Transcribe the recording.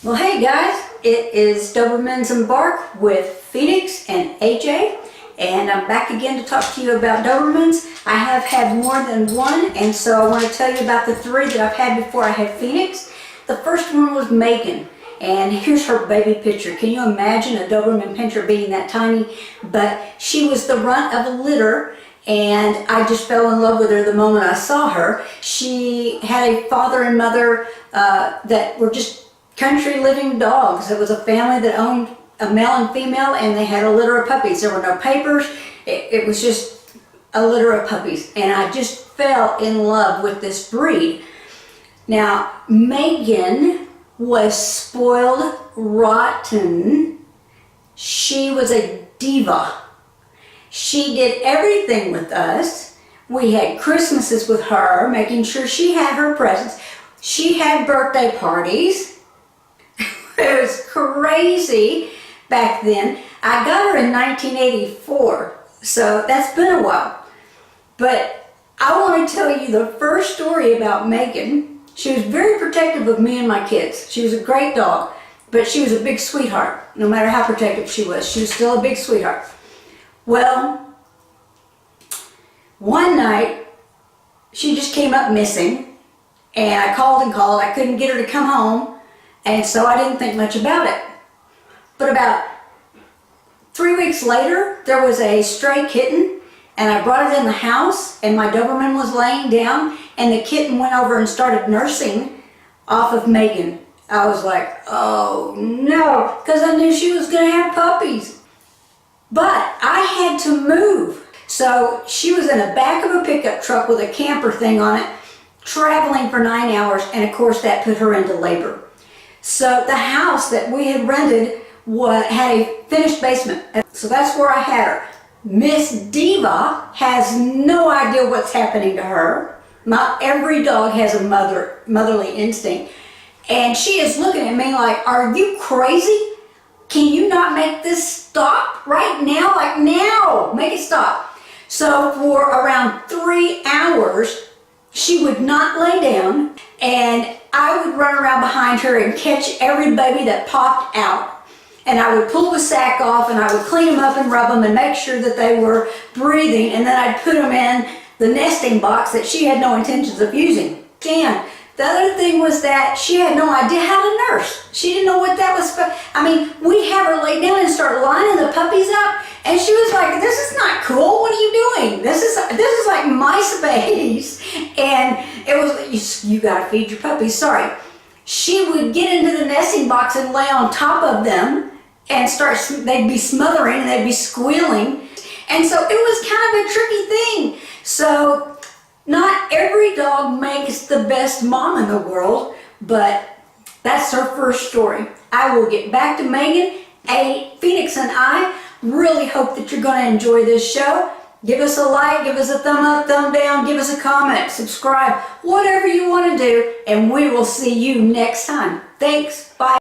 Well, hey guys, it is Dobermans and Bark with Phoenix and AJ, and I'm back again to talk to you about Dobermans. I have had more than one, and so I want to tell you about the three that I've had before I had Phoenix. The first one was Megan, and here's her baby picture. Can you imagine a Doberman pinscher being that tiny? But she was the runt of a litter, and I just fell in love with her the moment I saw her. She had a father and mother that were just country living dogs. It was a family that owned a male and female, and they had a litter of puppies. There were no papers. It was just a litter of puppies, and I just fell in love with this breed. Now, Megan was spoiled rotten. She was a diva. She did everything with us. We had Christmases with her, making sure she had her presents. She had birthday parties. It was crazy back then. I got her in 1984, so that's been a while. But I want to tell you the first story about Megan. She was very protective of me and my kids. She was a great dog, but she was a big sweetheart. No matter how protective she was still a big sweetheart. Well, one night, she just came up missing, and I called and called. I couldn't get her to come home. And so I didn't think much about it. But about 3 weeks later, there was a stray kitten, and I brought it in the house, and my Doberman was laying down, and the kitten went over and started nursing off of Megan. I was like, oh no, because I knew she was going to have puppies. But I had to move. So she was in the back of a pickup truck with a camper thing on it, traveling for 9 hours, and of course that put her into labor. So the house that we had rented had a finished basement. So that's where I had her. Miss Diva has no idea what's happening to her. Not every dog has a motherly instinct. And she is looking at me like, are you crazy? Can you not make this stop right now? Like now, make it stop. So for around 3 hours, she would not lay down, and I would run around behind her and catch every baby that popped out. And I would pull the sack off, and I would clean them up and rub them and make sure that they were breathing, and then I'd put them in the nesting box that she had no intentions of using. And the other thing was that she had no idea how to nurse. She didn't know what that was. I mean, we'd have her lay down and start lining the puppies up, and she was like, this is not cool. What are you doing? This is like my space. And it was, you gotta feed your puppies, sorry. She would get into the nesting box and lay on top of them and they'd be smothering and they'd be squealing. And so it was kind of a tricky thing. So not every dog makes the best mom in the world, but that's her first story. I will get back to Megan. Phoenix and I really hope that you're going to enjoy this show. Give us a like, give us a thumb up, thumb down, give us a comment, subscribe, whatever you want to do, and we will see you next time. Thanks. Bye.